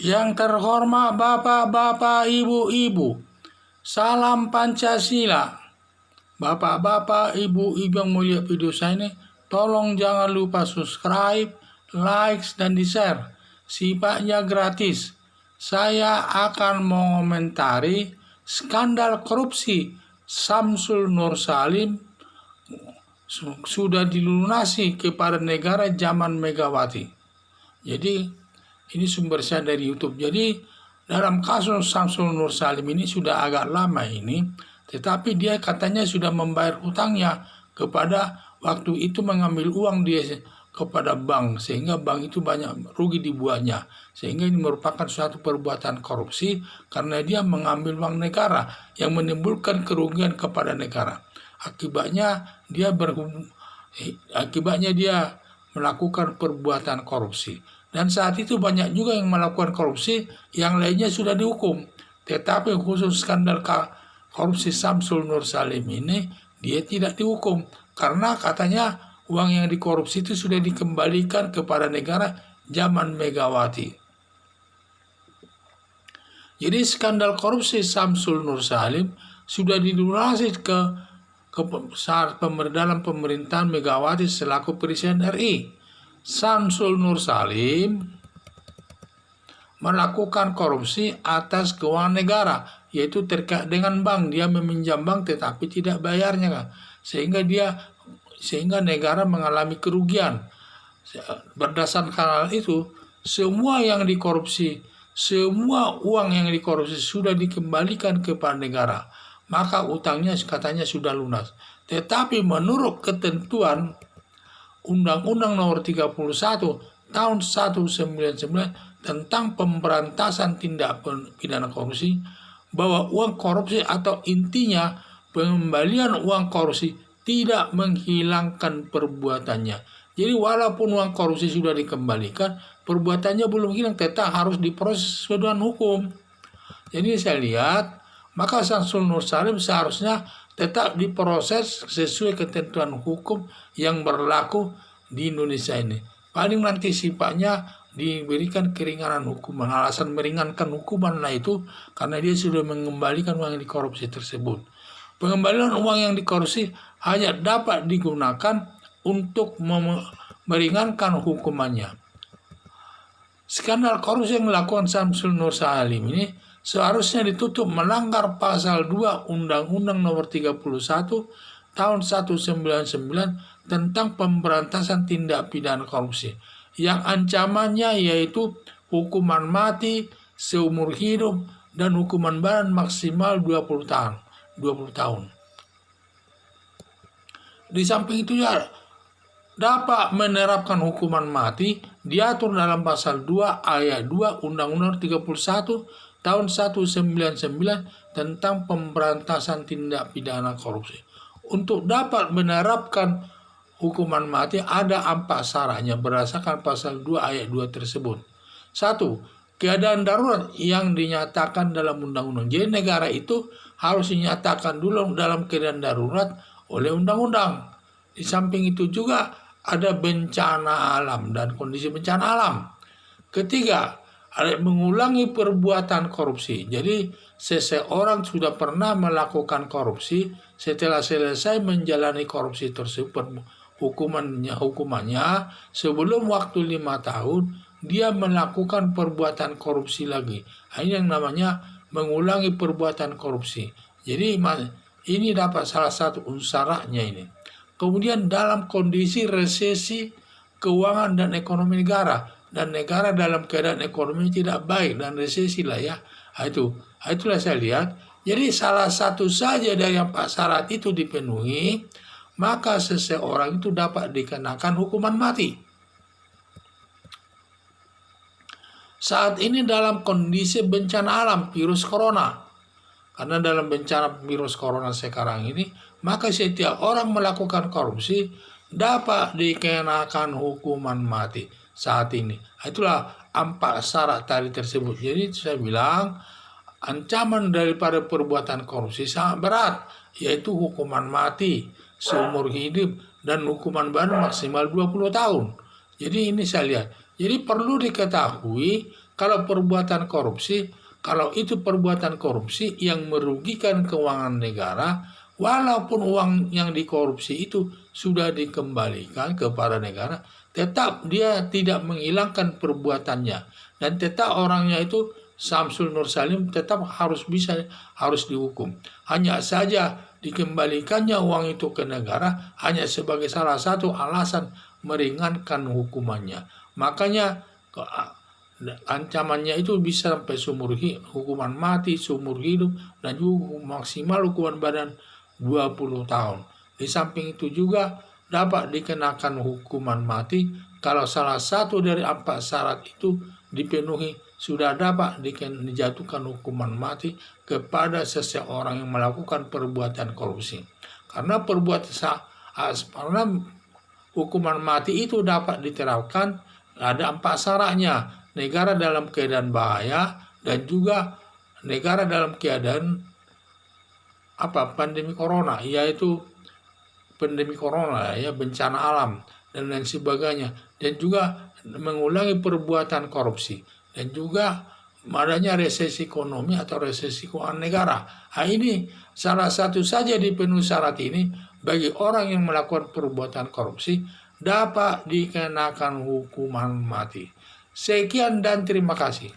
Yang terhormat Bapak-bapak, Ibu-ibu, salam Pancasila. Bapak-bapak, Ibu-ibu yang mau lihat video saya ini, tolong jangan lupa subscribe, like, dan di-share. Sifatnya gratis. Saya akan mengomentari skandal korupsi Samsul Nur Salim sudah dilunasi kepada negara zaman Megawati. Jadi ini sumber saya dari YouTube. Jadi dalam kasus Samsul Nur Salim ini sudah agak lama ini, tetapi dia katanya sudah membayar utangnya kepada waktu itu mengambil uang dia kepada bank, sehingga bank itu banyak rugi dibuatnya. Sehingga ini merupakan suatu perbuatan korupsi karena dia mengambil uang negara yang menimbulkan kerugian kepada negara. Akibatnya dia melakukan perbuatan korupsi. Dan saat itu banyak juga yang melakukan korupsi, yang lainnya sudah dihukum. Tetapi khusus skandal korupsi Samsul Nur Salim ini, dia tidak dihukum. Karena katanya uang yang dikorupsi itu sudah dikembalikan kepada negara zaman Megawati. Jadi skandal korupsi Samsul Nur Salim sudah dilunasi saat dalam pemerintahan Megawati selaku Presiden RI. Samsul Nur Salim melakukan korupsi atas keuangan negara, yaitu terkait dengan bank. Dia meminjam bank tetapi tidak bayarnya, kan? Sehingga negara mengalami kerugian. Berdasarkan hal itu, semua uang yang dikorupsi sudah dikembalikan kepada negara. Maka utangnya katanya sudah lunas. Tetapi menurut ketentuan Undang-Undang Nomor 31 Tahun 1999 tentang pemberantasan tindak pidana korupsi, bahwa uang korupsi atau intinya pengembalian uang korupsi tidak menghilangkan perbuatannya. Jadi walaupun uang korupsi sudah dikembalikan, perbuatannya belum hilang, tetap harus diproses sesuai dengan hukum. Jadi saya lihat, maka Samsul Nur Salim seharusnya tetap diproses sesuai ketentuan hukum yang berlaku di Indonesia ini. Paling nanti sifatnya diberikan keringanan hukuman. Alasan meringankan hukuman itu karena dia sudah mengembalikan uang yang dikorupsi tersebut. Pengembalian uang yang dikorupsi hanya dapat digunakan untuk meringankan hukumannya. Skandal korupsi yang dilakukan Samsul Nur Salim ini seharusnya ditutup melanggar pasal 2 Undang-Undang Nomor 31 Tahun 1999 tentang pemberantasan tindak pidana korupsi, yang ancamannya yaitu hukuman mati, seumur hidup, dan hukuman badan maksimal 20 tahun. Di samping itu ya, dapat menerapkan hukuman mati diatur dalam pasal 2 ayat 2 Undang-Undang 31 Tahun 1999 tentang pemberantasan tindak pidana korupsi. Untuk dapat menerapkan hukuman mati ada 4 syaratnya berdasarkan pasal 2 ayat 2 tersebut. 1. Keadaan darurat yang dinyatakan dalam undang-undang. Jadi negara itu harus dinyatakan dulu dalam keadaan darurat oleh undang-undang. Di samping itu juga ada bencana alam dan kondisi bencana alam. Ketiga, ada mengulangi perbuatan korupsi. Jadi seseorang sudah pernah melakukan korupsi, setelah selesai menjalani korupsi tersebut, hukumannya sebelum waktu 5 tahun dia melakukan perbuatan korupsi lagi. Ini yang namanya mengulangi perbuatan korupsi. Jadi ini dapat salah satu syaratnya ini. Kemudian dalam kondisi resesi keuangan dan ekonomi negara, dan negara dalam keadaan ekonomi tidak baik dan resesi lah ya. Itulah saya lihat. Jadi salah satu saja dari 4 syarat itu dipenuhi, maka seseorang itu dapat dikenakan hukuman mati. Saat ini dalam kondisi bencana alam virus corona. Karena dalam bencana virus corona sekarang ini, maka setiap orang melakukan korupsi dapat dikenakan hukuman mati saat ini. Itulah 4 syarat tadi tersebut. Jadi saya bilang ancaman daripada perbuatan korupsi sangat berat, yaitu hukuman mati, seumur hidup, dan hukuman badan maksimal 20 tahun. Jadi ini saya lihat. Jadi perlu diketahui kalau itu perbuatan korupsi yang merugikan keuangan negara, walaupun uang yang dikorupsi itu sudah dikembalikan kepada negara, tetap dia tidak menghilangkan perbuatannya, dan tetap orangnya itu Samsul Nur Salim tetap harus dihukum. Hanya saja dikembalikannya uang itu ke negara hanya sebagai salah satu alasan meringankan hukumannya. Makanya ancamannya itu bisa sampai hukuman mati, seumur hidup, dan juga maksimal hukuman badan 20 tahun. Di samping itu juga dapat dikenakan hukuman mati kalau salah satu dari 4 syarat itu dipenuhi, sudah dapat dijatuhkan hukuman mati kepada seseorang yang melakukan perbuatan korupsi. Karena hukuman mati itu dapat diterapkan ada 4 syaratnya: negara dalam keadaan bahaya, dan juga negara dalam keadaan pandemi corona, yaitu pandemi corona ya, bencana alam dan lain sebagainya, dan juga mengulangi perbuatan korupsi, dan juga adanya resesi ekonomi atau resesi keuangan negara. Nah, ini salah satu saja dipenuhi syarat ini, bagi orang yang melakukan perbuatan korupsi dapat dikenakan hukuman mati. Sekian dan terima kasih.